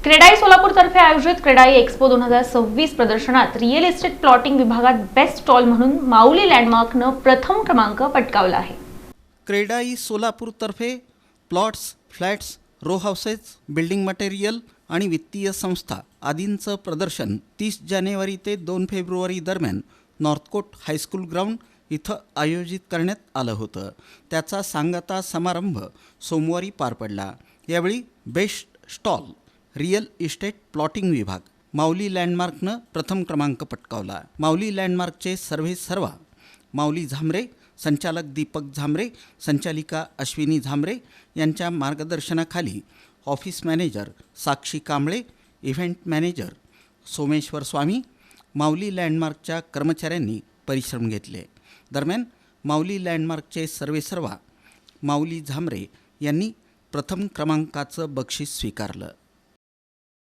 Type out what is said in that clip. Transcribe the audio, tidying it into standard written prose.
क्रेडाई सोलापूरतर्फे आयोजित क्रेडाई एक्स्पो 2026 प्रदर्शनात real estate plotting विभागात बेस्ट स्टॉल म्हणून माऊली लँडमार्कनं प्रथम क्रमांक पटकावला आहे। क्रेडाई सोलापूरतर्फे plots, flats, row houses, building material आणि वित्तीय संस्था आदींचं प्रदर्शन 30 जानेवारी ते 2 फेब्रुवारी दरम्यान नॉर्थकोट हायस्कूल ग्राउंड इथं आयोजित करण्यात आलं होतं। त्याचा सांगता समारंभ सोमवारी पार पडला। यावेळी best stall real estate plotting विभाग माऊली लँडमार्कनं प्रथम क्रमांक पटकावला। माऊली लँडमार्कचे सर्वेसर्वा माऊली झांबरे, संचालक दीपक झांबरे, संचालिका अश्विनी झांबरे यांच्या मार्गदर्शनाखाली ऑफिस मॅनेजर साक्षी कांबळे, इव्हेंट मॅनेजर सोमेश्वर स्वामी, माऊली लँडमार्कच्या कर्मचाऱ्यांनी परिश्रम घेतले। दरम्यान माऊली लँडमार्कचे सर्वेसर्वा माऊली झांबरे यांनी प्रथम क्रमांकाचं बक्षीस स्वीकारलं।